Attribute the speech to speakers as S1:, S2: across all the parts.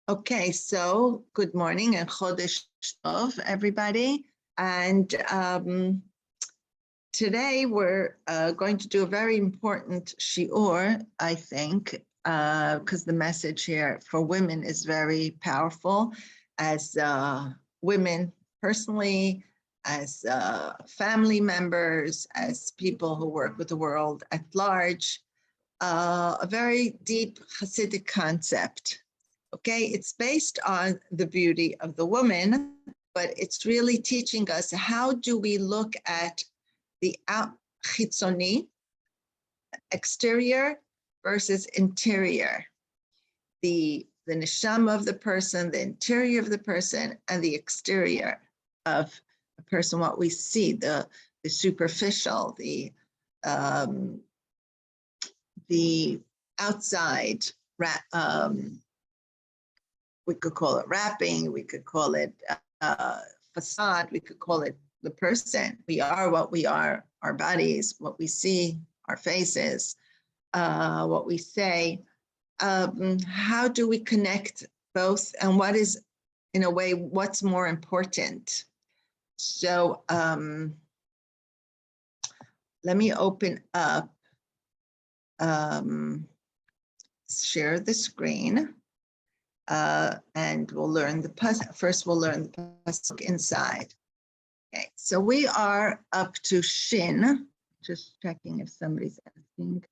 S1: Okay, so good morning and Chodesh Tov, everybody. And today we're going to do a very important shiur, I think, because the message here for women is very powerful as women personally, as family members, as people who work with the world at large, a very deep Hasidic concept. Okay, it's based on the beauty of the woman, but it's really teaching us how do we look at the chitzoni, exterior versus interior, the neshama of the person, the interior of the person, and the exterior of a person, what we see, the superficial, the outside, we could call it wrapping, we could call it facade, we could call it the person. We are what we are, our bodies, what we see, our faces, what we say. How do we connect both, and what is, in a way, what's more important? So let me open up, share the screen. And we'll learn the first. We'll learn the pasuk inside. Okay, so we are up to Shin. Just checking if somebody's asking.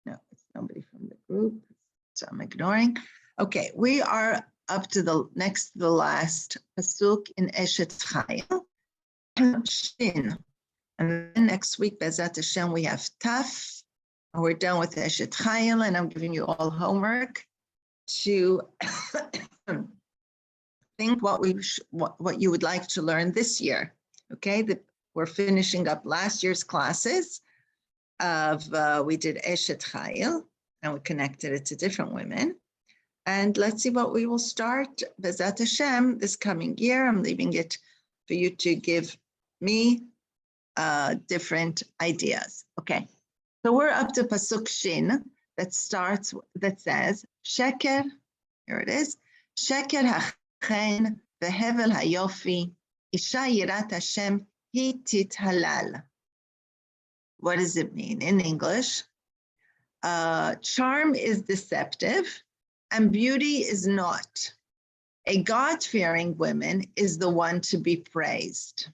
S1: No, it's nobody from the group, so I'm ignoring. Okay, we are up to the next to the last pasuk in ashet chil, Shin, and then next week, Bezat Hashem, we have Taf. We're done with ashet chil, and I'm giving you all homework to think what you would like to learn this year. Okay, we're finishing up last year's classes of we did ashet chil, and we connected it to different women. And let's see what we will start Bezat Hashem this coming year. I'm leaving it for you to give me different ideas. Okay. So we're up to pasuk Shin that says, Sheker, here it is, Sheker hachen vehevel hayofi, isha yirat Hashem hi tithalal. What does it mean in English? Charm is deceptive and beauty is not. A God-fearing woman is the one to be praised.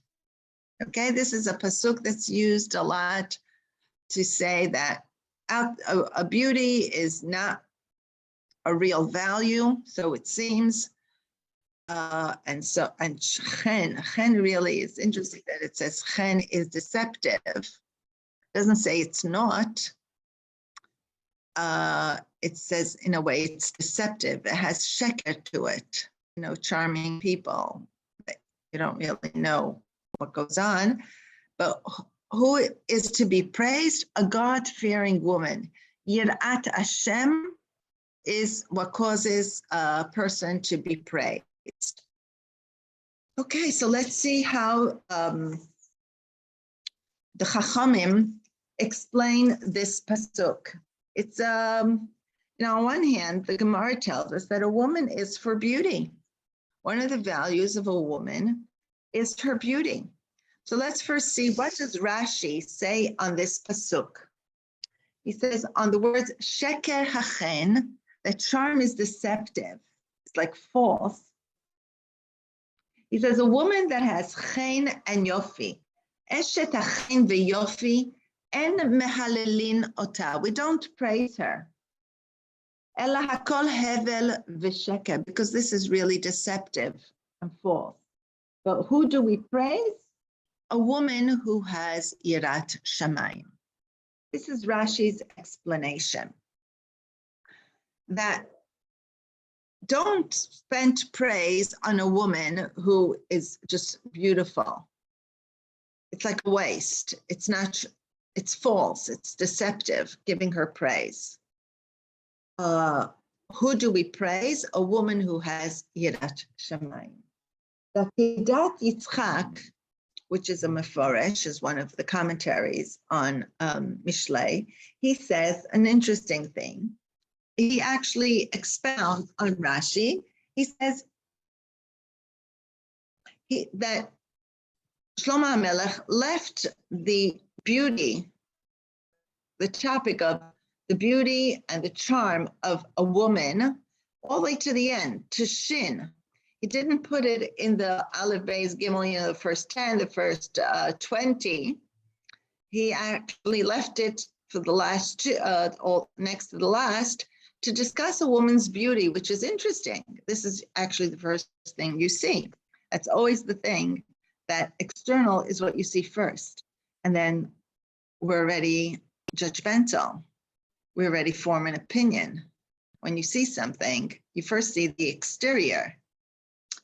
S1: Okay, this is a pasuk that's used a lot to say that a beauty is not a real value, so it seems. And chen really is interesting that it says chen is deceptive. It doesn't say it's not. It says in a way it's deceptive. It has sheker to it. You know, charming people. You don't really know what goes on, but who is to be praised? A God-fearing woman. Yirat Hashem is what causes a person to be praised. Okay, so let's see how the Chachamim explain this pasuk. It's, on one hand, the Gemara tells us that a woman is for beauty. One of the values of a woman is her beauty. So let's first see, what does Rashi say on this pasuk? He says on the words sheker hachen, that charm is deceptive. It's like false. He says a woman that has chen and yofi, eshet hachen veyofi, en mehalelin ota. We don't praise her. Ela hakol hevel v'sheker, because this is really deceptive and false. But who do we praise? A woman who has yirat shamayim. This is Rashi's explanation. That don't spend praise on a woman who is just beautiful. It's like a waste. It's not, it's false, it's deceptive, giving her praise. Who do we praise? A woman who has yirat shamayim. The Kedat Yitzchak, which is a meforesh, is one of the commentaries on Mishlei, he says an interesting thing. he actually expounds on Rashi. He says that Shlomo HaMelech left the beauty, the topic of the beauty and the charm of a woman all the way to the end, to Shin. He didn't put it in the Aleph, Beis, Gimel, the first 10, the first 20. He actually left it for the last two, next to the last, to discuss a woman's beauty, which is interesting. This is actually the first thing you see. That's always the thing, that external is what you see first. And then we're already judgmental. We already form an opinion. When you see something, you first see the exterior,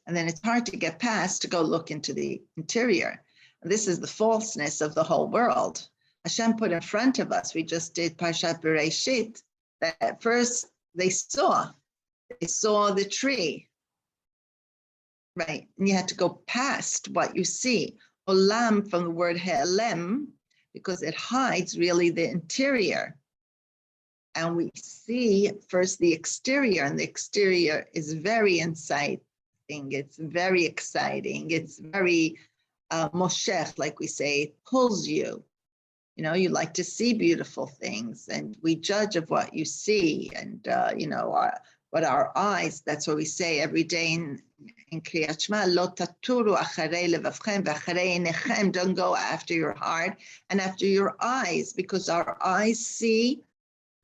S1: and then it's hard to get past to go look into the interior. And this is the falseness of the whole world. Hashem put in front of us, we just did Parshat Bereshit, that at first they saw the tree, right? And you had to go past what you see. Olam, from the word he'elem, because it hides really the interior. And we see first the exterior, and the exterior is very inciting. It's very exciting. It's very moshech, like we say, it pulls you. You know, you like to see beautiful things, and we judge of what you see, and what our eyes. That's what we say every day in Kriyat Shema. Lo taturu acharei levavchem v'acharei einechem. Don't go after your heart and after your eyes, because our eyes see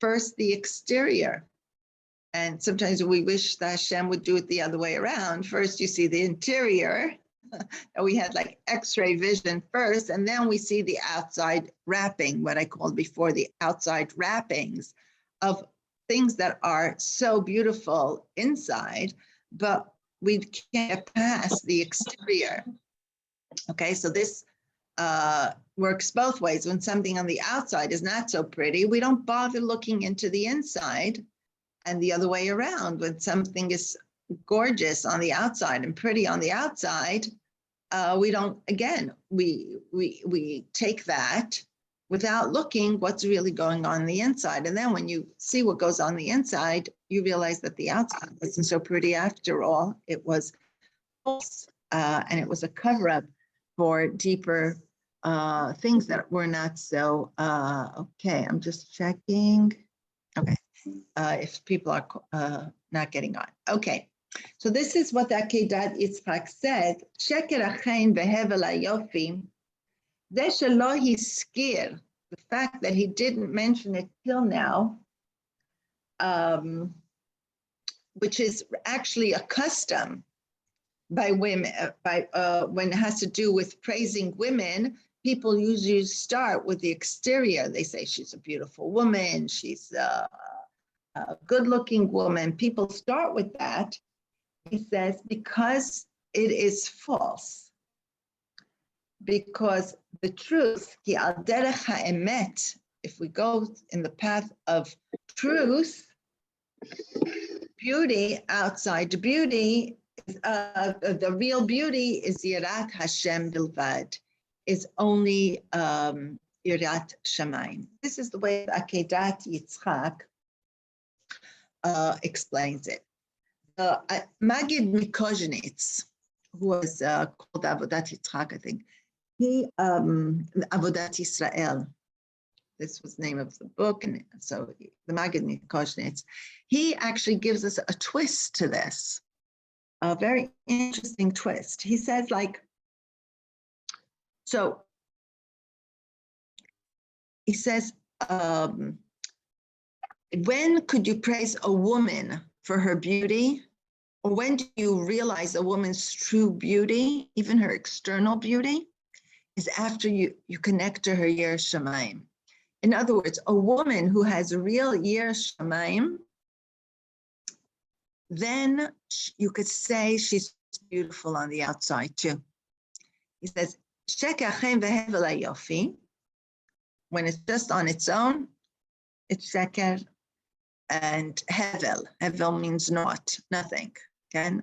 S1: first the exterior. And sometimes we wish that Hashem would do it the other way around. First, you see the interior. And we had like X-ray vision first, and then we see the outside wrapping, what I called before the outside wrappings of things that are so beautiful inside, but we can't get past the exterior. Okay, so this works both ways. When something on the outside is not so pretty, we don't bother looking into the inside, and the other way around. When something is gorgeous on the outside and pretty on the outside, we don't, again, we take that without looking what's really going on the inside. And then when you see what goes on the inside, you realize that the outside wasn't so pretty after all. It was false, and it was a cover-up for deeper things that were not so, okay, I'm just checking. Okay, if people are not getting on. Okay, so this is what Akedat Yitzchak said. Sheker achein behevel hayofi, ze shelo hiskir, the fact that he didn't mention it till now, which is actually a custom by women, when it has to do with praising women. People usually start with the exterior. They say she's a beautiful woman, she's a good-looking woman. People start with that. He says, because it is false. Because the truth, ki al derech ha'emet, if we go in the path of truth, beauty, outside beauty, the real beauty is Yirat Hashem bilvad, is only Yirat Shamayim. This is the way Akedat Yitzchak explains it. Magid Mikozhenitz, who was called Avodat Yitzchak, I think, he, Avodat Yisrael, this was the name of the book, and so the Magid Mikozhenitz, he actually gives us a twist to this, a very interesting twist. He says, like, so he says, when could you praise a woman for her beauty? Or when do you realize a woman's true beauty, even her external beauty, is after you connect to her Yer Shamayim. In other words, a woman who has a real Yer Shamayim, then you could say she's beautiful on the outside too. He says, when it's just on its own, it's sheker and hevel. Hevel means not, nothing. Okay?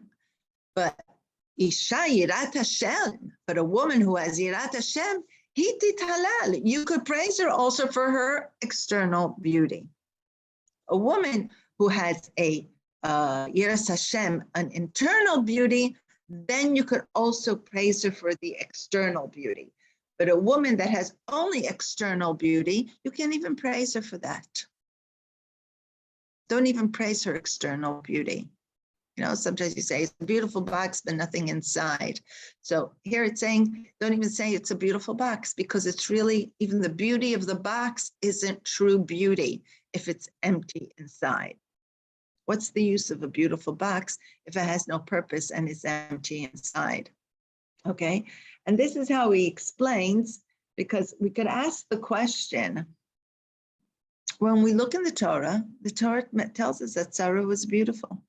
S1: But Isha Yirat Hashem, but a woman who has Yirat Hashem, hitit halal. You could praise her also for her external beauty. a woman who has a Yiras Hashem, an internal beauty, then you could also praise her for the external beauty. But a woman that has only external beauty, you can't even praise her for that. Don't even praise her external beauty. You know, sometimes you say it's a beautiful box, but nothing inside. So here it's saying, don't even say it's a beautiful box, because it's really, even the beauty of the box isn't true beauty if it's empty inside. What's the use of a beautiful box if it has no purpose and is empty inside? Okay, and this is how he explains, because we could ask the question, when we look in the Torah tells us that Sarah was beautiful.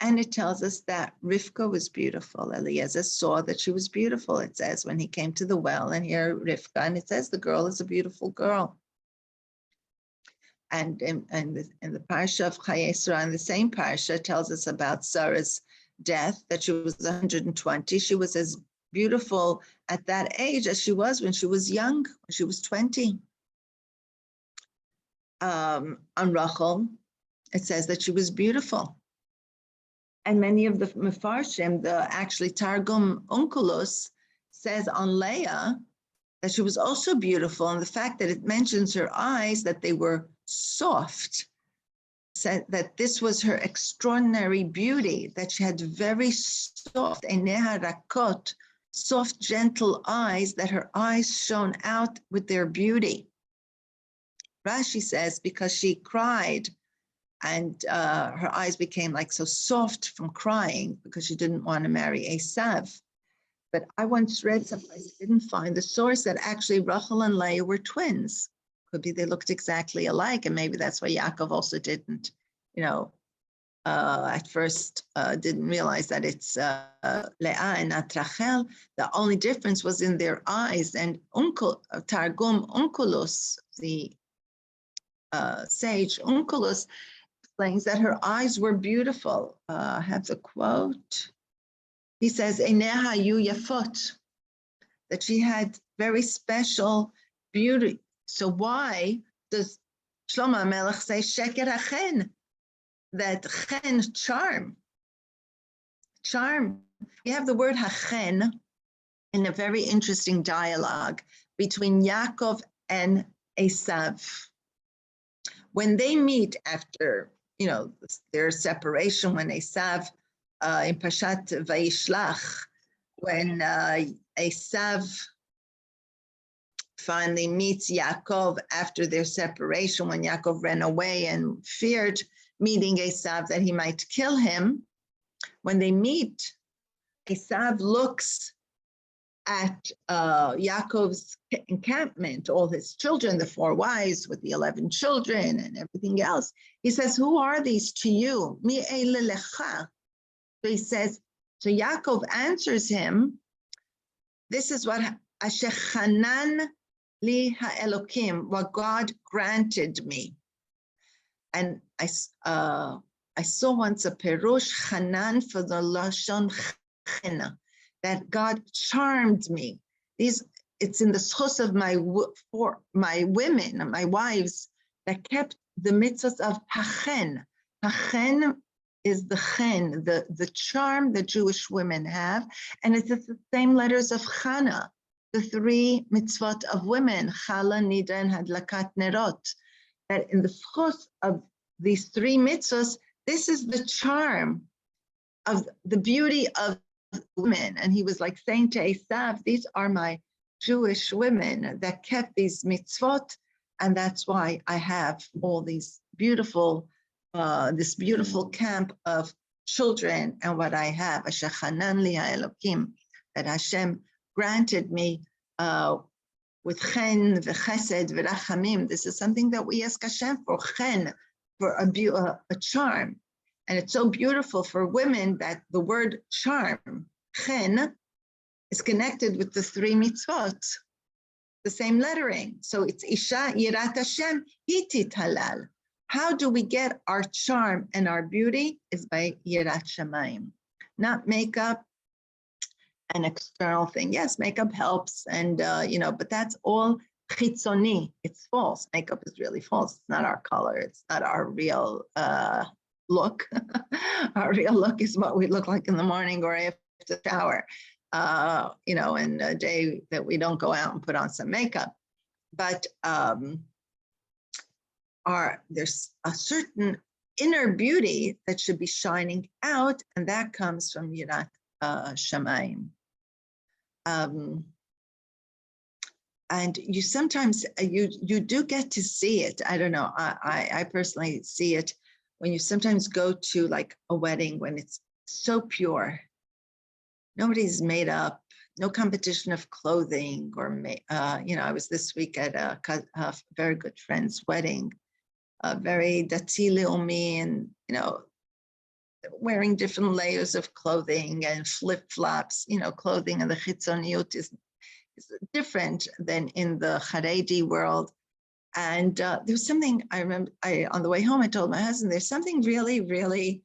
S1: And it tells us that Rivka was beautiful. Eliezer saw that she was beautiful. It says when he came to the well, and here Rivka, and it says the girl is a beautiful girl. And in the parsha of Chayei Sarah, in the same parsha, tells us about Sarah's death, that she was 120. She was as beautiful at that age as she was when she was young, when she was 20. On Rachel, it says that she was beautiful. And many of the Mefarshim, actually Targum Onkelos, says on Leah that she was also beautiful. And the fact that it mentions her eyes, that they were soft, said that this was her extraordinary beauty, that she had very soft, eineha rakot, soft, gentle eyes, that her eyes shone out with their beauty. Rashi says because she cried, and her eyes became like so soft from crying because she didn't want to marry Esav. But I once read someplace, I didn't find the source, that actually Rachel and Leah were twins. Could be they looked exactly alike, and maybe that's why Yaakov also didn't, at first didn't realize that it's Leah and not Rachel. The only difference was in their eyes. And Targum Onkelos, the sage Onkelos, explains that her eyes were beautiful. I have the quote. He says, Eineha yu yafot, that she had very special beauty. So why does Shlomo Melech say sheker hachen, that chen, charm? Charm. We have the word hachen in a very interesting dialogue between Yaakov and Esav. When they meet after, their separation, when Esav, in Pashat Vayishlach, when Esav finally meets Yaakov after their separation, when Yaakov ran away and feared meeting Esav that he might kill him. When they meet, Esav looks at Yaakov's encampment, all his children, the 4 wives with the 11 children and everything else. He says, who are these to you? Mi eile lecha. So he says, so Yaakov answers him, this is what asher chanan li ha'elokim, what God granted me. And I saw once a perush chanan for the lashon chena, that God charmed me. It's in the schos of my women, my wives, that kept the mitzvahs of hachen. Hachen is the chen, the charm that Jewish women have, and it's the same letters of Chana, the 3 mitzvot of women, Chala, Nida, and Hadlakat Nerot. That in the schos of these 3 mitzvahs, this is the charm of the beauty of women. And he was like saying to Esav, these are my Jewish women that kept these mitzvot, and that's why I have all these beautiful, this beautiful camp of children, and what I have, asher chanan li ha'elokim, that Hashem granted me with chen v'chesed v'rachamim. This is something that we ask Hashem for, chen, for a charm. And it's so beautiful for women that the word charm, chen, is connected with the 3 mitzvot, the same lettering. So it's Isha Yirat Hashem Hitit Halal. How do we get our charm and our beauty? Is by Yirat Shamayim, not makeup, an external thing. Yes, makeup helps, and but that's all chitzoni. It's false. Makeup is really false. It's not our color. It's not our real look. Our real look is what we look like in the morning or after the shower, and a day that we don't go out and put on some makeup. But there's a certain inner beauty that should be shining out, and that comes from Yirat Shamayim. And you sometimes, you do get to see it. I don't know, I personally see it when you sometimes go to like a wedding when it's so pure. Nobody's made up, no competition of clothing or, I was this week at a very good friend's wedding, very dati leumi, and, wearing different layers of clothing and flip-flops, clothing, and the chitzoniyut is different than in the Haredi world. And there was something I remember, on the way home, I told my husband, there's something really, really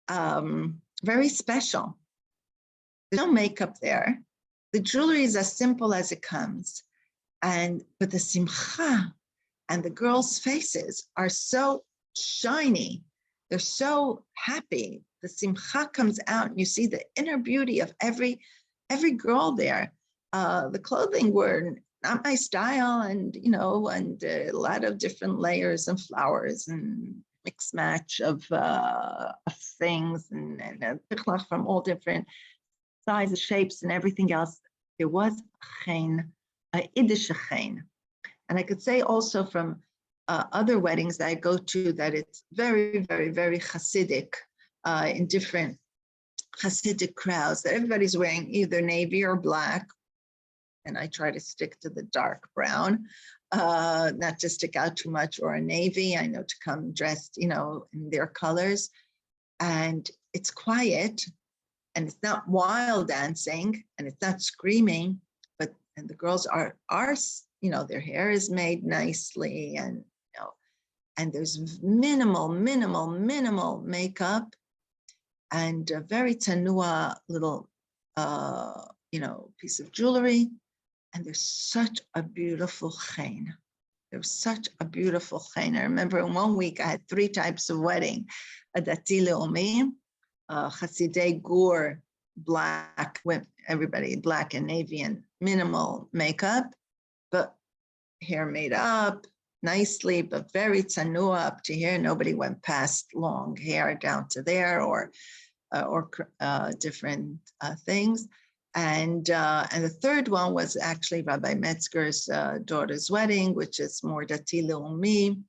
S1: very special. There's no makeup there. The jewelry is as simple as it comes. But the simcha and the girls' faces are so shiny. They're so happy. The simcha comes out and you see the inner beauty of every girl there. The clothing were not my style, and a lot of different layers and flowers and mix match of things and from all different sizes, shapes, and everything else. There was a Yiddish chen. And I could say also from other weddings that I go to that it's very, very, very Hasidic in different Hasidic crowds, that everybody's wearing either navy or black. And I try to stick to the dark brown, not to stick out too much, or a navy. I know to come dressed, in their colors. And it's quiet, and it's not wild dancing, and it's not screaming, and the girls are, their hair is made nicely, and, and there's minimal makeup, and a very tanua little, piece of jewelry. And there's such a beautiful chen. There's such a beautiful chen. I remember in 1 week, I had 3 types of wedding. A dati leumi, Hasidei gur, black, everybody black and navy and minimal makeup, but hair made up nicely, but very tanua up to here. Nobody went past long hair down to there, or different things. And the third one was actually Rabbi Metzger's daughter's wedding, which is more dati leumi.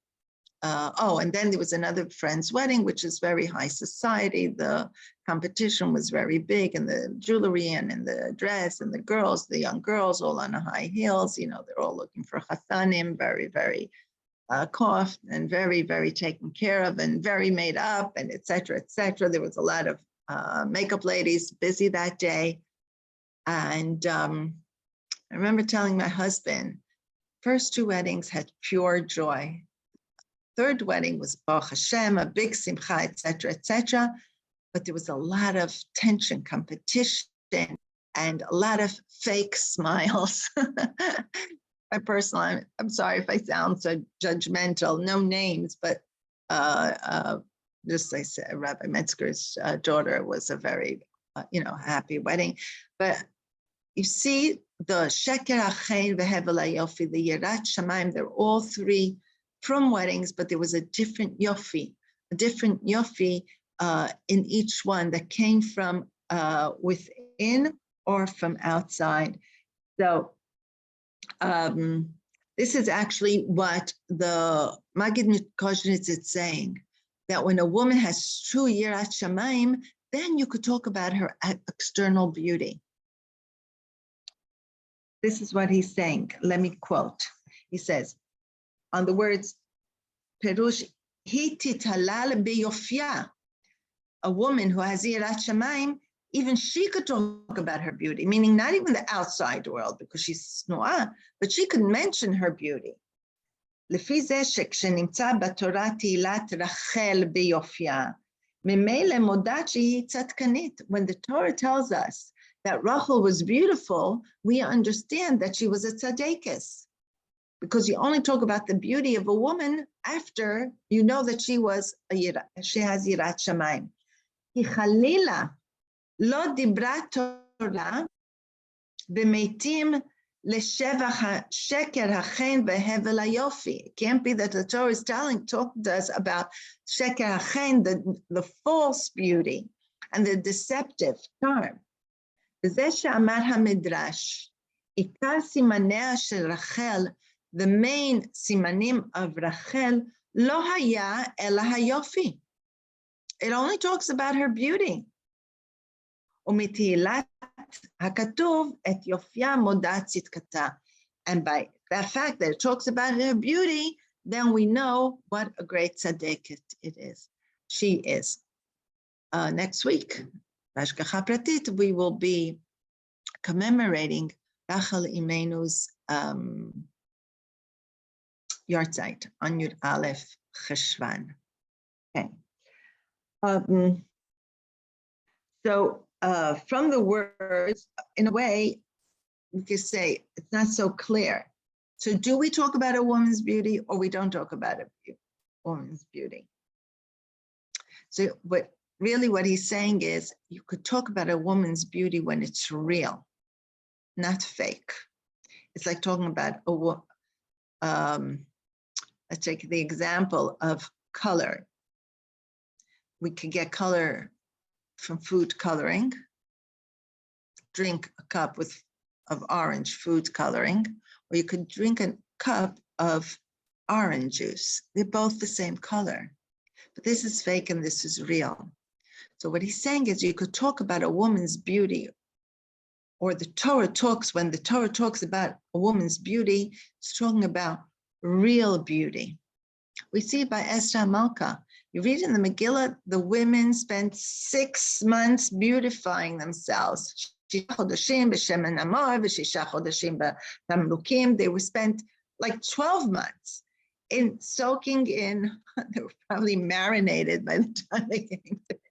S1: And then there was another friend's wedding, which is very high society. The competition was very big in the jewelry and in the dress, and the young girls all on high heels. They're all looking for chasanim, very, very coiffed and very, very taken care of and very made up, and et cetera, et cetera. There was a lot of makeup ladies busy that day. And I remember telling my husband, first 2 weddings had pure joy. Third wedding was Baruch Hashem, a big simcha, et cetera, but there was a lot of tension, competition, and a lot of fake smiles. I'm sorry if I sound so judgmental, no names, but just I said, Rabbi Metzger's daughter was a very, happy wedding. But you see, the Sheker HaChen v'Hevel HaYofi, the Yirat Shamayim, they're all 3 from weddings, but there was a different yofi in each one that came from within or from outside. So this is actually what the Maggid Kozhnitz is saying, that when a woman has true Yirat Shamayim, then you could talk about her external beauty. This is what he's saying. Let me quote. He says, on the words, Perush, hi titalal biyofya. A woman who has Yirat Shamayim, even she could talk about her beauty, meaning not even the outside world, because she's snua, but she could mention her beauty. לפי זה שכשנמצא בתורה תהילת רחל ביופיה, ממילא מודעת שהיא צדקנית. When the Torah tells us that Rachel was beautiful, we understand that she was a tzaddikus. because you only talk about the beauty of a woman after you know that she has yirat shamayim. כי חלילה לא דיברה תורה במתים לשבח השקר החן והבל היופי. It can't be that the Torah is talking to us about שקר החן, the false beauty and the deceptive charm. וזה שאמר המדרש, עיקר סימניה של רחל, the main סימנים of רחל, לא היה אלא היופי. It only talks about her beauty. ומתהילת הכתוב את יופייה מודעת צדקתה. And by the fact that it talks about her beauty, then we know what a great tzaddik it is. She is. Next week, בהשגחה פרטית, we will be commemorating Rachel Imenu's yahrzeit on Yud Aleph Cheshvan. Okay. So from the words, in a way, we could say it's not so clear. So do we talk about a woman's beauty or we don't talk about a woman's beauty? So what he's saying is you could talk about a woman's beauty when it's real, not fake. It's like talking about a woman. Let's take the example of color. We could get color from food coloring, drink a cup of orange food coloring, or you could drink a cup of orange juice. They're both the same color, but this is fake and this is real. So what he's saying is you could talk about a woman's beauty, or the Torah talks, when the Torah talks about a woman's beauty, it's talking about real beauty. We see it by Esther Malka. You read in the Megillah, the women spent 6 months beautifying themselves. They were spent like 12 months in soaking in, they were probably marinated by the time they came to it,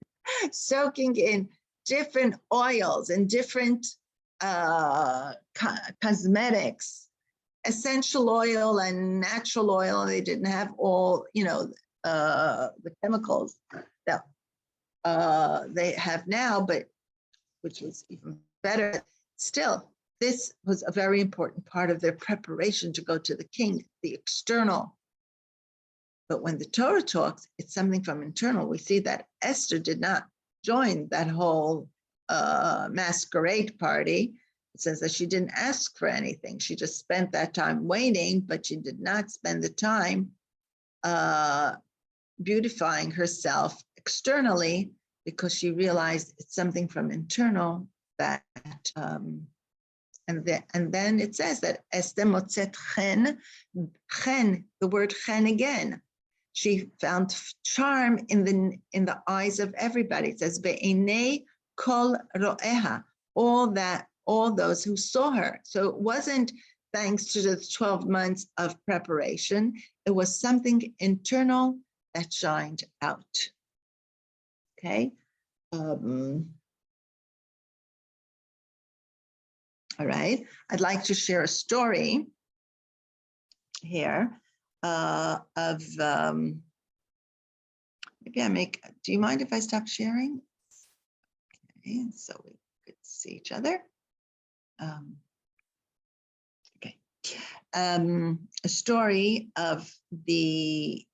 S1: soaking in different oils and different cosmetics, essential oil and natural oil. They didn't have all, the chemicals that they have now, but which was even better. Still, this was a very important part of their preparation to go to the king, the external. But when the Torah talks, it's something from internal. We see that Esther did not join that whole masquerade party. It says that she didn't ask for anything. She just spent that time waiting, but she did not spend the time beautifying herself externally, because she realized it's something from internal that, and then it says that Esther motzet chen, the word chen again. She found charm in the eyes of everybody. It says ve'enei kol ro'eha, all those who saw her. So it wasn't thanks to the 12 months of preparation. It was something internal that shined out. Okay. All right. I'd like to share a story here of maybe do you mind if I stop sharing? Okay, so we could see each other. Okay. A story of the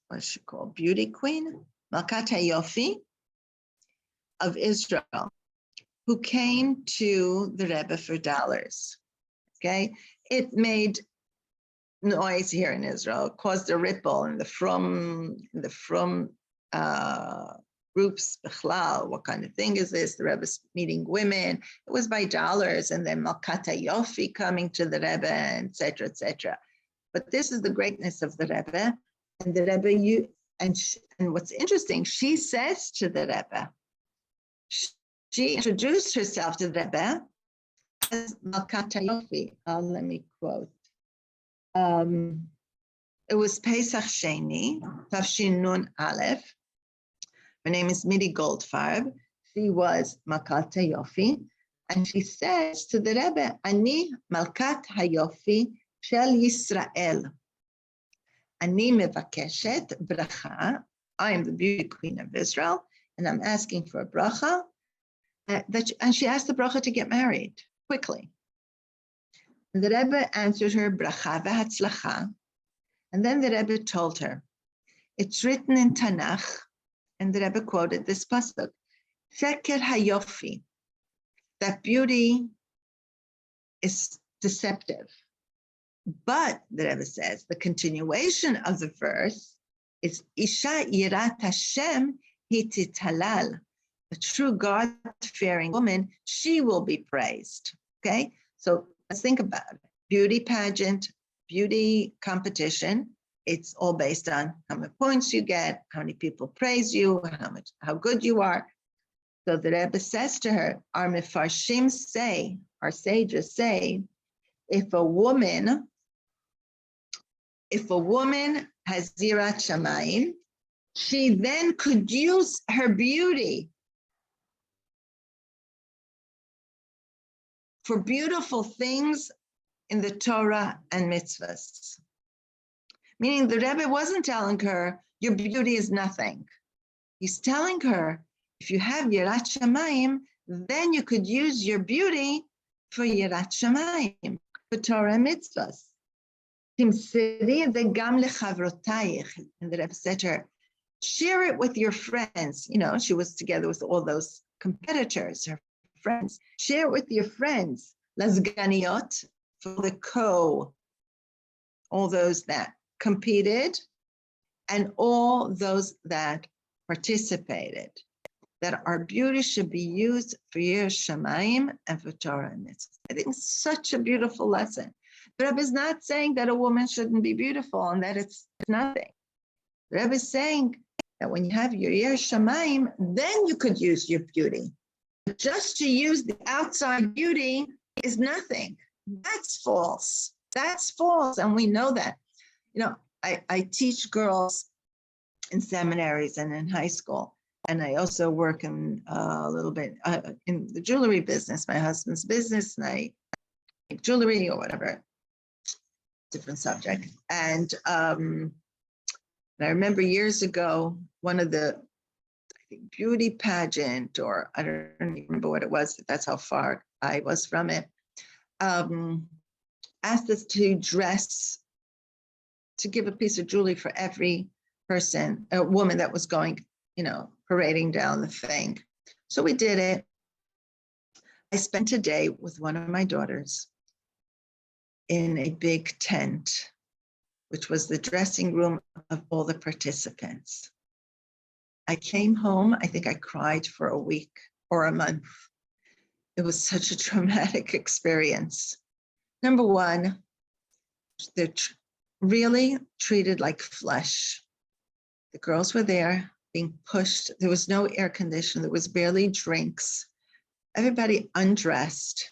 S1: what's she called? Beauty queen, Malkat HaYofi of Israel, who came to the Rebbe for dollars. Okay, it made noise here in Israel, it caused a ripple in the frum groups. What kind of thing is this? The Rebbe's meeting women. It was by dollars, and then Malkat HaYofi coming to the Rebbe, etc., etc. But this is the greatness of the Rebbe, and the Rebbe. And what's interesting, she says to the Rebbe, she introduced herself to the Rebbe as Malkat HaYofi. Let me quote. It was Pesach Sheni, Tafshin Nun Aleph. Her name is Midi Goldfarb. She was Malkat HaYofi. And she says to the Rebbe, Ani Malkat Hayofi Shel Yisrael. Ani Mevakeshet Bracha. I am the beauty queen of Israel, and I'm asking for a bracha. And she asked the bracha to get married quickly. And the Rebbe answered her, Bracha v'hatzlacha. And then the Rebbe told her, it's written in Tanakh, and the Rebbe quoted this pasuk, Sheker hayofi, that beauty is deceptive. But the Rebbe says, the continuation of the verse is Isha yirat Hashem hititalal. A true God-fearing woman, she will be praised. Okay, so let's think about it. Beauty pageant, beauty competition. It's all based on how many points you get, how many people praise you, how good you are. So the Rebbe says to her, our mefarshim say, our sages say, if a woman has zirat shamayim, she then could use her beauty for beautiful things in the Torah and mitzvahs. Meaning the Rebbe wasn't telling her, your beauty is nothing. He's telling her, if you have Yirat Shamayim, then you could use your beauty for Yirat Shamayim, for Torah and mitzvahs. And the Rebbe said to her, share it with your friends. You know, she was together with all those competitors, her friends. Share it with your friends. Lazganiot, for the all those that competed, and all those that participated, that our beauty should be used for Yirat Shamayim and for Torah and mitzvahs. I think it's such a beautiful lesson. The Rebbe is not saying that a woman shouldn't be beautiful and that it's nothing. The Rebbe is saying that when you have your Yirat Shamayim, then you could use your beauty. But just to use the outside beauty is nothing. That's false. That's false, and we know that. You know, I teach girls in seminaries and in high school, and I also work in a little bit in the jewelry business, my husband's business, and I make jewelry or whatever, different subject. And I remember years ago, one of the beauty pageant, or I don't even remember what it was, that's how far I was from it, asked us to dress, to give a piece of jewelry for every person, a woman that was going, you know, parading down the thing. So we did it. I spent a day with one of my daughters in a big tent, which was the dressing room of all the participants. I came home, I think I cried for a week or a month. It was such a traumatic experience. Number one, they're really treated like flesh. The girls were there being pushed. There was no air conditioning. There was barely drinks. Everybody undressed.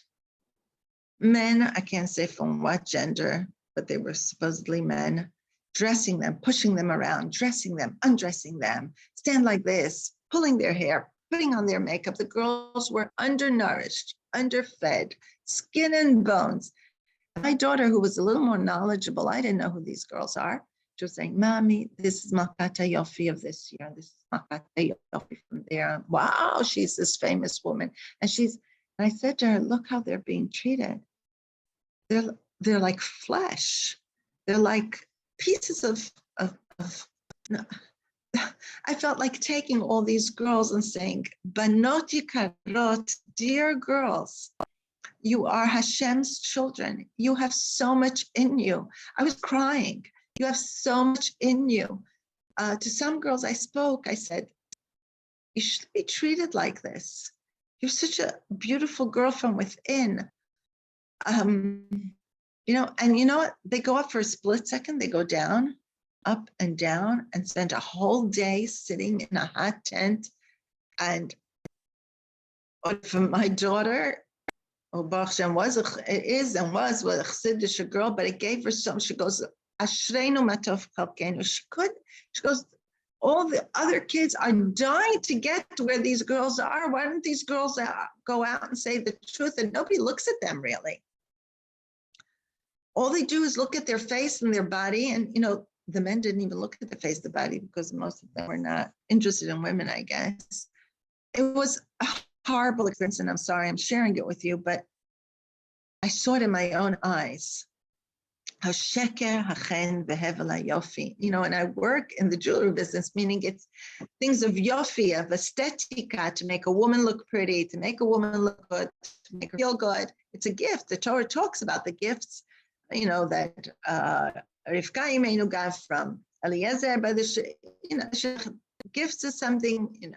S1: Men, I can't say from what gender, but they were supposedly men, dressing them, pushing them around, dressing them, undressing them, stand like this, pulling their hair, putting on their makeup. The girls were undernourished, underfed, skin and bones. My daughter, who was a little more knowledgeable, I didn't know who these girls are. She was saying, Mommy, this is Malkat Hayofi of this year. This is Malkat Hayofi from there. Wow, she's this famous woman. And I said to her, look how they're being treated. They're like flesh. They're like pieces of I felt like taking all these girls and saying, Banot yikarot, dear girls, you are Hashem's children. You have so much in you. I was crying. You have so much in you. To some girls I spoke, I said, you should be treated like this. You're such a beautiful girl from within. You know, and you know what? They go up for a split second, they go down, up and down, and spend a whole day sitting in a hot tent. And for my daughter, Baruch Hashem was a Chassidish girl, but it gave her something. She goes, Ashreinu matov chalkeinu. She goes, all the other kids are dying to get to where these girls are. Why don't these girls go out and say the truth? And nobody looks at them really. All they do is look at their face and their body. And, the men didn't even look at the face, the body, because most of them were not interested in women, I guess. It was a horrible experience, and I'm sorry I'm sharing it with you, but I saw it in my own eyes. Hasheker, hachen, vehevel hayofi. And I work in the jewelry business, meaning it's things of yofi, of aesthetica, to make a woman look pretty, to make a woman look good, to make her feel good. It's a gift. The Torah talks about the gifts, that Rivka Imenu got from Eliezer, by the gifts is something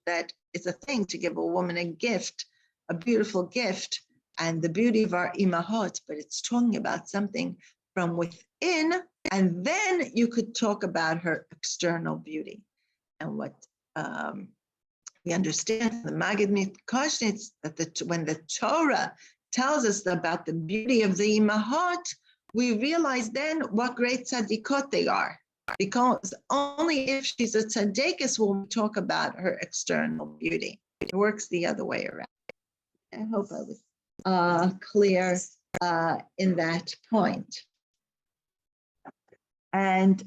S1: that is a thing to give a woman a gift, a beautiful gift, and the beauty of our imahot, but it's talking about something from within, and then you could talk about her external beauty. And what we understand, the Magid Mikoshnitz, that when the Torah tells us about the beauty of the imahot, we realize then what great tzadikot they are. Because only if she's a tzaddikus will we talk about her external beauty. It works the other way around. I hope I was clear in that point. And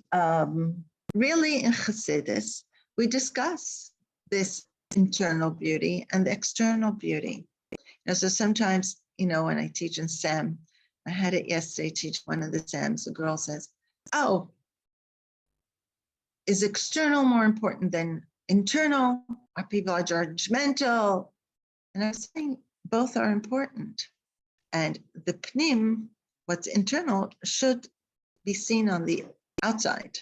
S1: really in Chassidus, we discuss this internal beauty and the external beauty. So sometimes, when I teach in SEM, I had it yesterday, teach one of the SEMs, the girl says, oh, is external more important than internal? Are people judgmental? And I was saying both are important. And the pnim, what's internal, should be seen on the outside.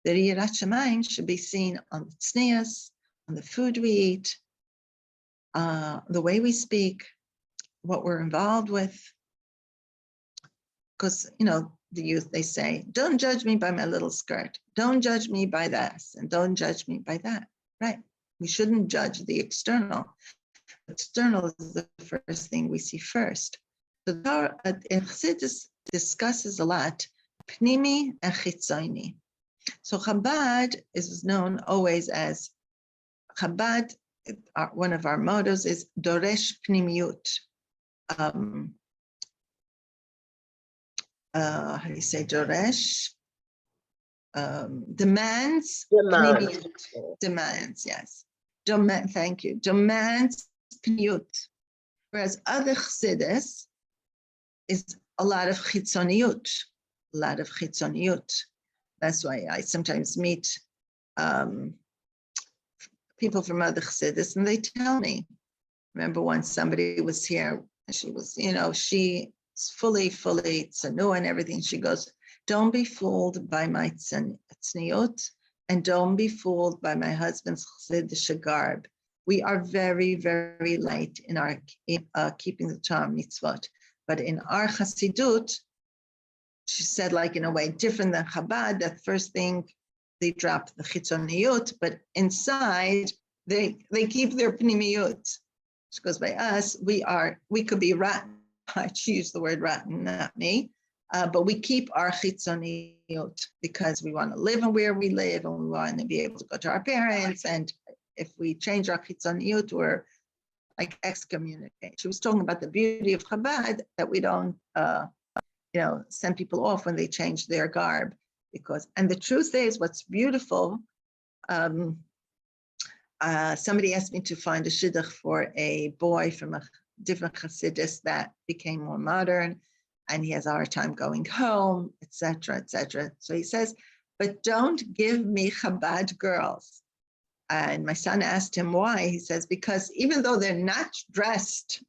S1: The Yirat Shamayim should be seen on the tznius, on the food we eat, the way we speak, what we're involved with. Because, the youth, they say, don't judge me by my little skirt. Don't judge me by this, and don't judge me by that. Right? We shouldn't judge the external. The external is the first thing we see first. So Chassidus discusses a lot pnimi and chitzoni. So Chabad is known always as Chabad. One of our mottos is Doresh Pnimiyut. How do you say Doresh? Demands. Demands, yes. Thank you. Demands Pnimiyut. Whereas other Chassidus is a lot of chitzoniyut. That's why I sometimes meet people from other Chassidus, and they tell me. Remember once somebody was here, and she was, she's fully tzanua and everything. She goes, don't be fooled by my tzniut, and don't be fooled by my husband's Chassidish garb. We are very, very light in our keeping the Torah mitzvot. But in our Chassidut, she said, like in a way different than Chabad, that first thing they drop the chitzoniyut, but inside they keep their pnimiyut. She goes, by us, we could be rotten. She used the word rotten, not me, but we keep our chitzoniyut because we want to live where we live, and we want to be able to go to our parents. And if we change our chitzoniyut, we're like excommunicate. She was talking about the beauty of Chabad, that we don't, send people off when they change their garb. And the truth is, what's beautiful, somebody asked me to find a shidduch for a boy from a different Chassidus that became more modern, and he has a hard time going home, etc., etc. So he says, but don't give me Chabad girls. And my son asked him why. He says, because even though they're not dressed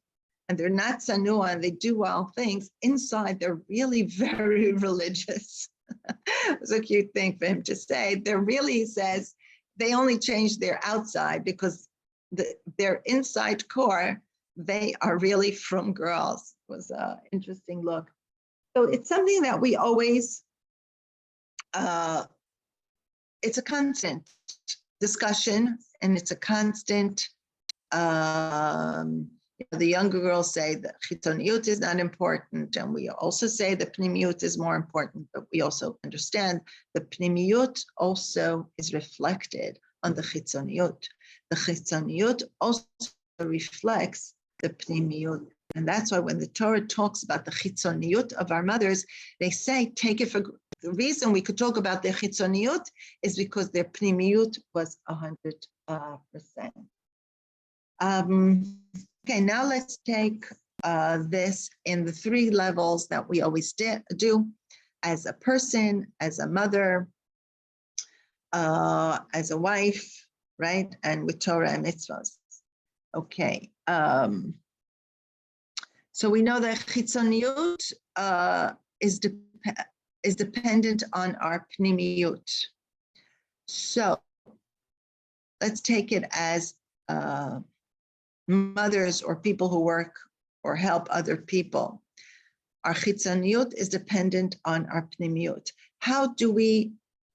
S1: and they're not sanua and they do wild things, inside they're really very religious. It was a cute thing for him to say. They're really, he says, they only change their outside because their inside core, they are really from girls. It was an interesting look. So it's something that we always, it's a constant discussion, and it's a constant The younger girls say that chitzoniyut is not important, and we also say that pnimiyut is more important, but we also understand the pnimiyut also is reflected on the chitzoniyut. The chitzoniyut also reflects the pnimiyut. And that's why when the Torah talks about the chitzoniyut of our mothers, they say, take it for the reason we could talk about their chitzoniyut is because their pnimiyut was 100%. Okay, now let's take this in the three levels that we always do as a person, as a mother, as a wife, right? And with Torah and mitzvahs. Okay. So we know that chitzoniyut is dependent on our pnimiyut. So let's take it as mothers or people who work or help other people. Our chitzoniyut is dependent on our pnimiyut. How do we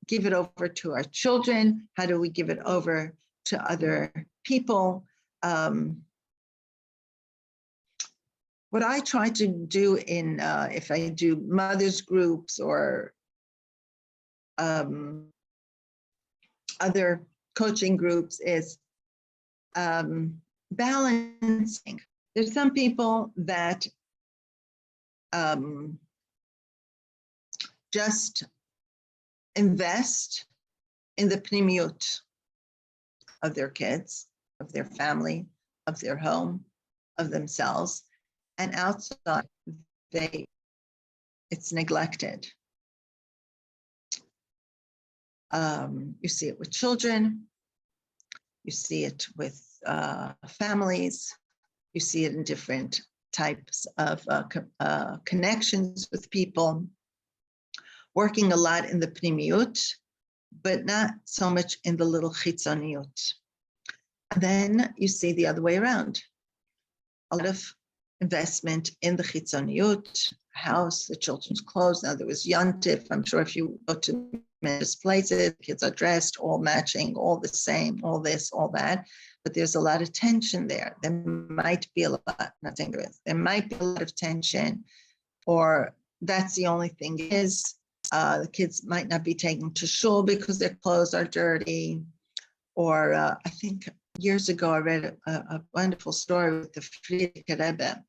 S1: give it over to our children? How do we give it over to other people? What I try to do in, if I do mothers groups or other coaching groups is balancing. There's some people that just invest in the pnimiyut of their kids, of their family, of their home, of themselves, and outside it's neglected. You see it with children, you see it with families, you see it in different types of connections with people, working a lot in the pnimiyut, but not so much in the little chitzoniyut. And then you see the other way around. A lot of investment in the chitzoniyut, house, the children's clothes. Now there was Yontif. I'm sure if you go to many places, kids are dressed, all matching, all the same, all this, all that. But there's a lot of tension there. There might be a lot, not saying there is, there might be a lot of tension, or that's the only thing is, the kids might not be taken to shul because their clothes are dirty. Or I think years ago, I read a wonderful story with the Pikraski Rebbe,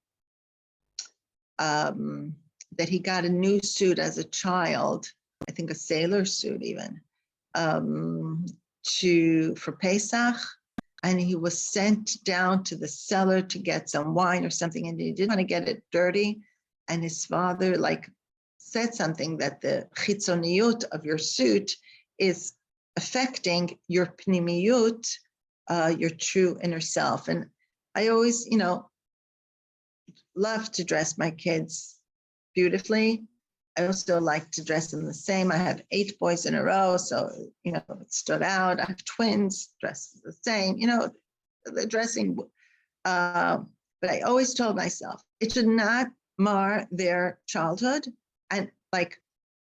S1: that he got a new suit as a child, I think a sailor suit even, for Pesach, and he was sent down to the cellar to get some wine or something, and he didn't want to get it dirty, and his father said something that the chitzoniyut of your suit is affecting your pnimiyut, your true inner self. And I always, love to dress my kids beautifully. I also like to dress them the same. I have 8 boys in a row, so, it stood out. I have twins dressed the same, the dressing. But I always told myself, it should not mar their childhood. And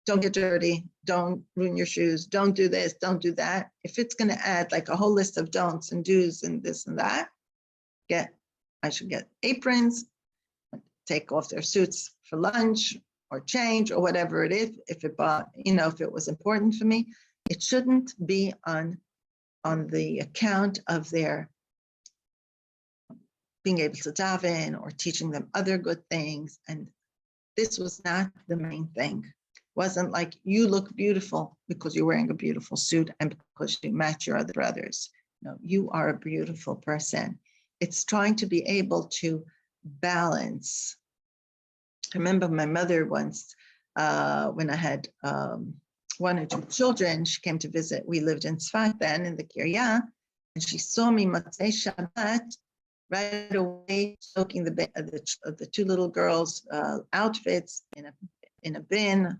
S1: don't get dirty, don't ruin your shoes, don't do this, don't do that. If it's going to add a whole list of don'ts and do's and this and that, I should get aprons, take off their suits for lunch or change or whatever it is. If it was important for me, it shouldn't be on the account of their being able to daven or teaching them other good things. And this was not the main thing. It wasn't like you look beautiful because you're wearing a beautiful suit and because you match your other brothers. No, you are a beautiful person. It's trying to be able to balance. I remember my mother once, when I had 1 or 2 children, she came to visit. We lived in Tzfat then, in the Kiryah, and she saw me Motzei Shabbat right away soaking the 2 little girls' outfits in a bin.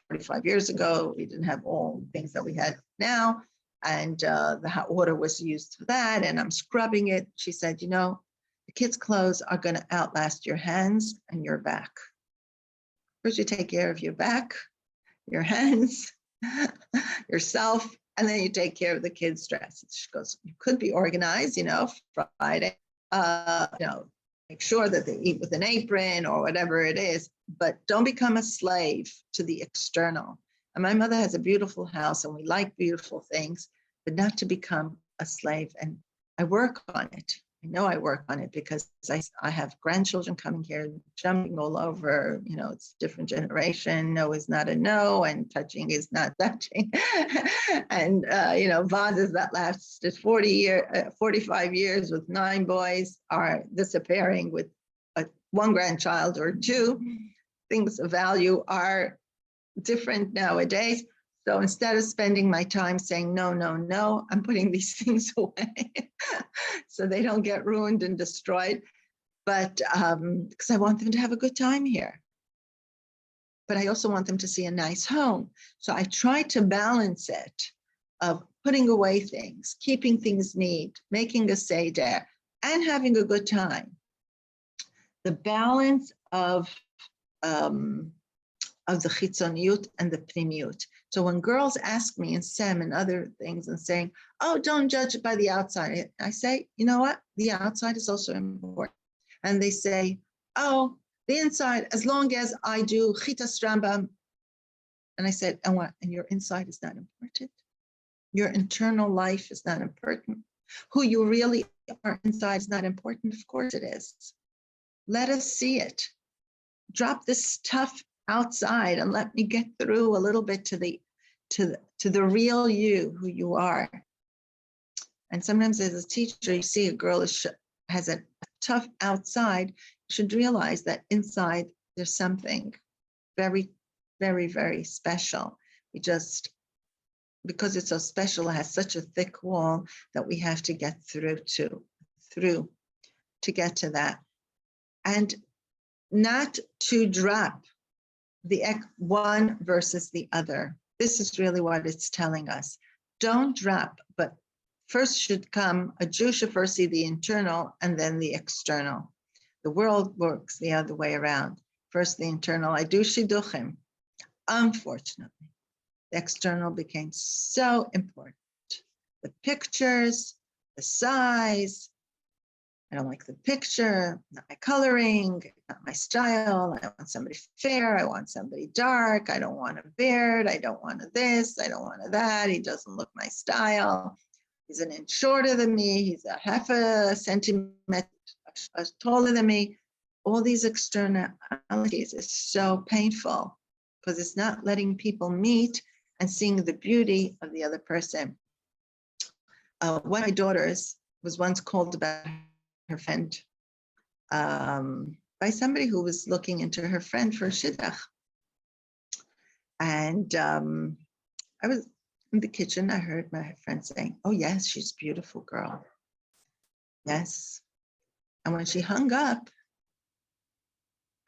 S1: 45 years ago, we didn't have all the things that we had now, and the hot water was used for that, and I'm scrubbing it. She said, the kids' clothes are going to outlast your hands and your back. First, you take care of your back, your hands, yourself, and then you take care of the kids' dresses. She goes, you could be organized, Friday, make sure that they eat with an apron or whatever it is, but don't become a slave to the external. And my mother has a beautiful house and we like beautiful things, but not to become a slave. And I work on it. I know I work on it because I have grandchildren coming here, jumping all over, it's different generation. No is not a no, and touching is not touching. And, vases that lasted 45 years with 9 boys are disappearing with 1 grandchild or 2. Things of value are different nowadays. So instead of spending my time saying, no, no, no, I'm putting these things away so they don't get ruined and destroyed. But because I want them to have a good time here. But I also want them to see a nice home. So I try to balance it of putting away things, keeping things neat, making a seder, and having a good time. The balance of the chitzoniyut and the pnimiyut. So when girls ask me in SEM and other things and saying, oh, don't judge it by the outside, I say, you know what? The outside is also important. And they say, oh, the inside, as long as I do chitas rambam. And I said, and what? And your inside is not important? Your internal life is not important? Who you really are inside is not important? Of course it is. Let us see it. Drop this stuff outside and let me get through a little bit to the real you, who you are. And sometimes as a teacher, you see a girl has a tough outside, you should realize that inside there's something very, very, very special. We just, because it's so special, it has such a thick wall that we have to get through to get to that. And not to drop the one versus the other. This is really what it's telling us. Don't drop, but first should come, a Jew should first see the internal and then the external. The world works the other way around. First the internal. I do shidduchim. Unfortunately, the external became so important. The pictures, the size. I don't like the picture, not my coloring, not my style. I want somebody fair. I want somebody dark. I don't want a beard. I don't want a this. I don't want a that. He doesn't look my style. He's an inch shorter than me. He's a half a centimeter taller than me. All these externalities is so painful because it's not letting people meet and seeing the beauty of the other person. One of my daughters was once called about her friend by somebody who was looking into her friend for a shidduch. And I was in the kitchen. I heard my friend saying, oh, yes, she's a beautiful girl. Yes. And when she hung up,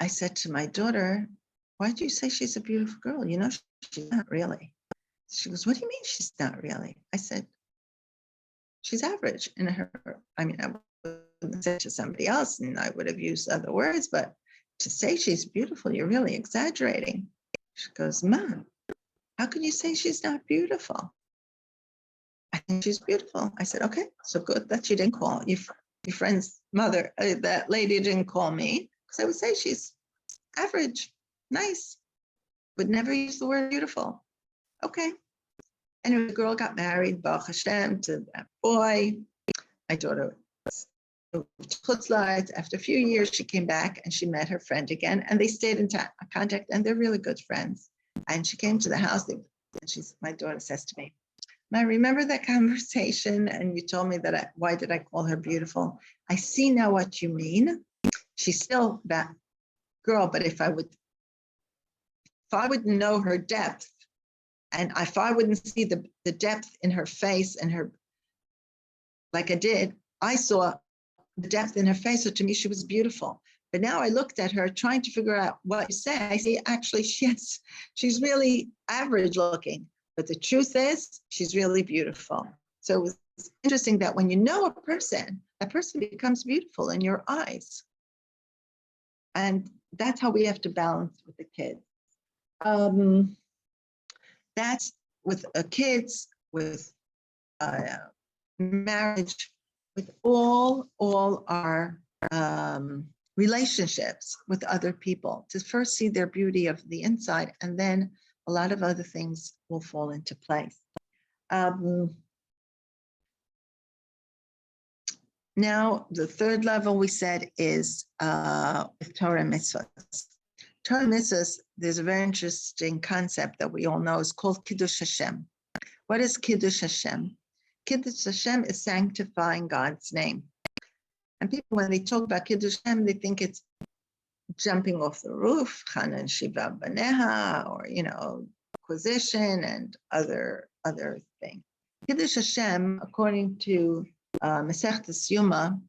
S1: I said to my daughter, why do you say she's a beautiful girl? You know, she's not really. She goes, what do you mean she's not really? I said, she's average in her, I wouldn't say to somebody else, and I would have used other words, but to say she's beautiful, you're really exaggerating. She goes, Mom, how can you say she's not beautiful? I think she's beautiful. I said, okay, so good that you didn't call your friend's mother, that lady didn't call me, because I would say she's average, nice, would never use the word beautiful. Okay. Anyway, the girl got married, Baruch Hashem, to that boy. My daughter was chutzlaritz. After a few years, she came back and she met her friend again, and they stayed in contact, and they're really good friends. And she came to the house, and my daughter says to me, I remember that conversation, and you told me that why did I call her beautiful? I see now what you mean. She's still that girl, but if I wouldn't know her depth, and if I wouldn't see the depth in her face and her, like I did, I saw the depth in her face, so to me she was beautiful. But now I looked at her trying to figure out what you say. I see actually she's really average looking. But the truth is, she's really beautiful. So it was interesting that when you know a person, that person becomes beautiful in your eyes. And that's how we have to balance with the kids. That's with kids, with marriage. with all our relationships with other people, to first see their beauty of the inside, and then a lot of other things will fall into place. Now, the third level we said is with Torah mitzvahs. Torah mitzvahs, there's a very interesting concept that we all know is called Kiddush Hashem. What is Kiddush Hashem? Kiddush Hashem is sanctifying God's name. And people, when they talk about Kiddush Hashem, they think it's jumping off the roof, Chanan Shiva Baneha, or, acquisition and other things. Kiddush Hashem, according to Masechtas Yuma,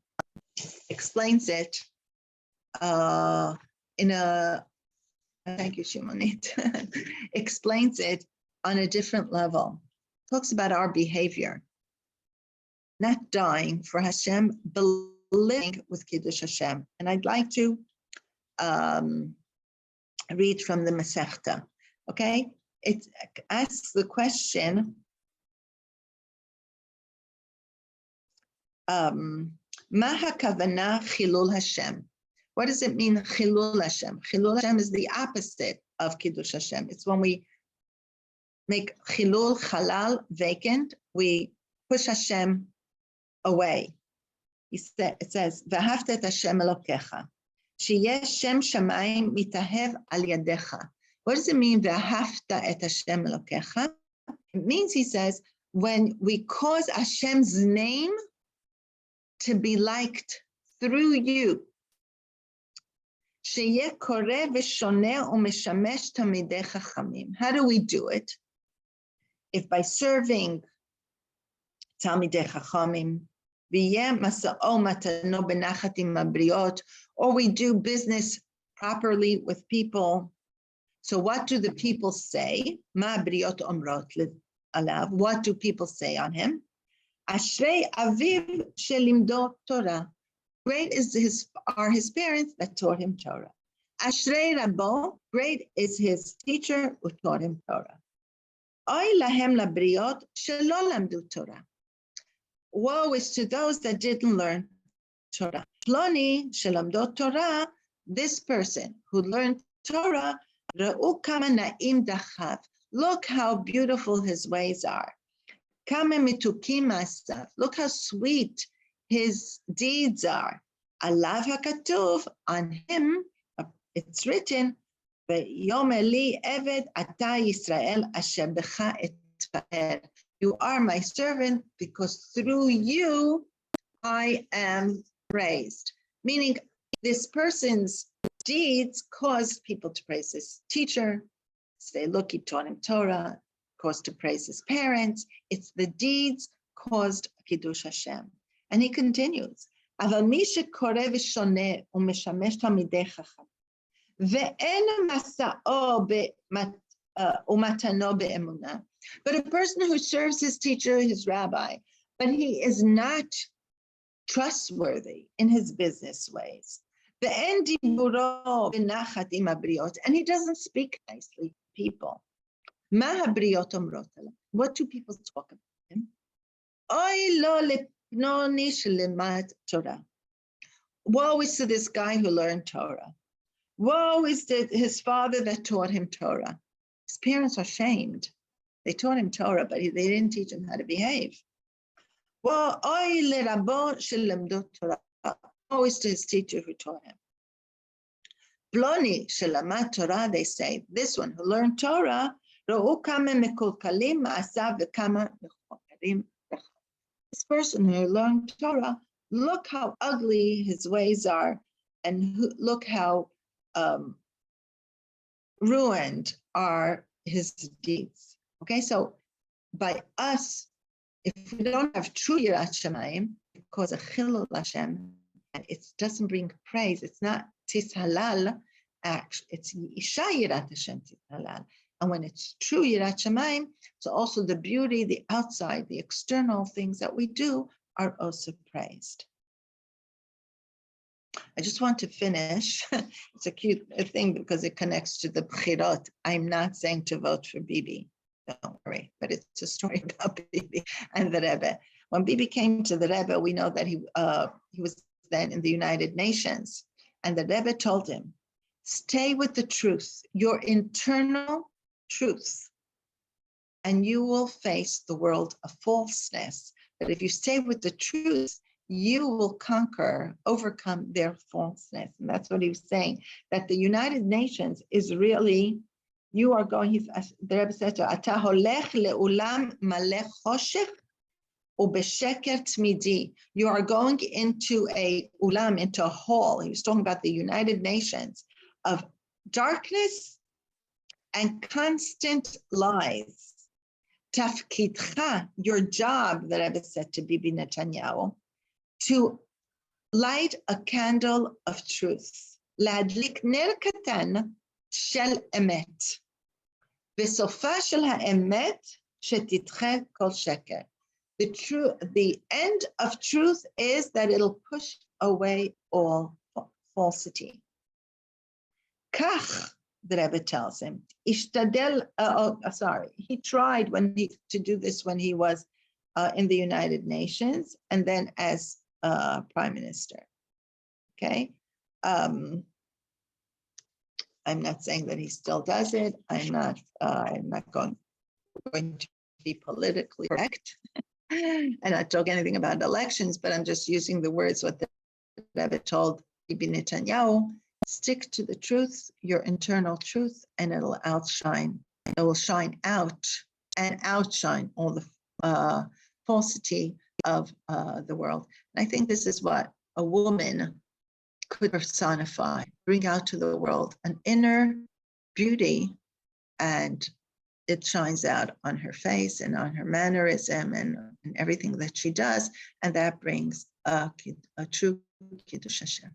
S1: explains it in a, thank you, Shimonit, explains it on a different level. Talks about our behavior, not dying for Hashem, but living with Kiddush Hashem. And I'd like to read from the Masechta, okay? It asks the question, Ma hakavana chilul Hashem? What does it mean, chilul Hashem? Chilul Hashem is the opposite of Kiddush Hashem. It's when we make chilul, halal, vacant, we push Hashem away. It says, V'ahavta et Hashem Elokecha, sheyesh Shem shamayim mitahev al yadecha. What does it mean, V'ahavta et Hashem Elokecha? It means, he says, when we cause Hashem's name to be liked through you. Sheyeh koreh v'shoneh u'meshamesh tamidei chachamim. How do we do it? If by serving Talmidei Chachamim, v'yeh masa'o matano benachat im habriot, or we do business properly with people. So what do the people say? Ma habriot omrot alav. What do people say on him? Ashrei aviv shelimdo Torah. Great are his parents that taught him Torah. Ashrei rabo. Great is his teacher who taught him Torah. Oy lahem labriot shelo lamdu Torah. Woe is to those that didn't learn Torah. Ploni shelamdo Torah. This person who learned Torah, ra'u kama na'im dachav. Look how beautiful his ways are. Look how sweet his deeds are. Alav hakatuv, on him, it's written, Yomer li eved ata Yisrael asher becha etfaer. You are my servant because through you I am praised. Meaning this person's deeds caused people to praise his teacher. Say, look, he taught him Torah. Caused to praise his parents. It's the deeds caused Kiddush Hashem. And he continues, אבל מי שקורא ושונה ומשמש תלמידי חכם, ואין מסעו ומתנו באמונה. But a person who serves his teacher, his rabbi, but he is not trustworthy in his business ways. ואין דיבורו בנחת עם הבריות, and he doesn't speak nicely to people. What do people talk about him? Woe is to this guy who learned Torah. Woe is to his father that taught him Torah. His parents are shamed. They taught him Torah, but they didn't teach him how to behave. Woe is to his teacher who taught him. Ploni shelamat Torah, they say, this one who learned Torah, this person who learned Torah, look how ugly his ways are, and look how ruined are his deeds. Okay, so by us, if we don't have true Yirat Shamayim, because a chilul Hashem, and it doesn't bring praise, it's not tis halal, it's isha Yirat Hashem tis halal. And when it's true Yirat Shamayim, so also the beauty, the outside, the external things that we do are also praised. I just want to finish. It's a cute thing because it connects to the bchirot. I'm not saying to vote for Bibi, don't worry, but it's a story about Bibi and the Rebbe. When Bibi came to the Rebbe, we know that he was then in the United Nations, and the Rebbe told him, stay with the truth, your internal truth, and you will face the world of falseness. But if you stay with the truth, you will overcome their falseness. And that's what he was saying, that the United Nations is really, you are going, the Rebbe said to Ata holech le'ulam malech choshech ubesheker tmidi. You are going into a ulam, into a hall. He was talking about the United Nations of darkness and constant lies. Tafkidcha, your job, the Rebbe said to Bibi Netanyahu, to light a candle of truth. Ladlik ner katan shel emet. V'sofa shel ha'emet shetitche kol sheker. The end of truth is that it'll push away all falsity. Kach, the Rebbe tells him, ishtadel, he tried to do this when he was in the United Nations and then as Prime Minister. Okay. I'm not saying that he still does it. I'm not going to be politically correct and not talk anything about elections, but I'm just using the words what the Rebbe told Bibi Netanyahu. Stick to the truth, your internal truth, and it will shine out and outshine all the falsity of the world. And I think this is what a woman could personify, bring out to the world an inner beauty, and it shines out on her face and on her mannerism and everything that she does, and that brings a true Kiddush Hashem.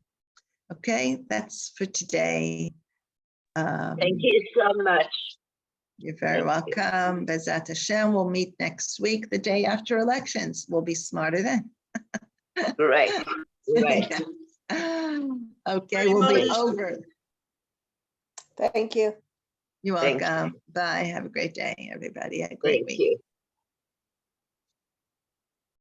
S1: Okay, that's for today.
S2: Thank you so much.
S1: You're very welcome. Bezat Hashem, we'll meet next week, the day after elections. We'll be smarter then.
S2: Right.
S1: Okay, we'll be over.
S3: Thank you.
S1: You're welcome. Bye. Have a great day, everybody. Have a great week.
S2: Thank you.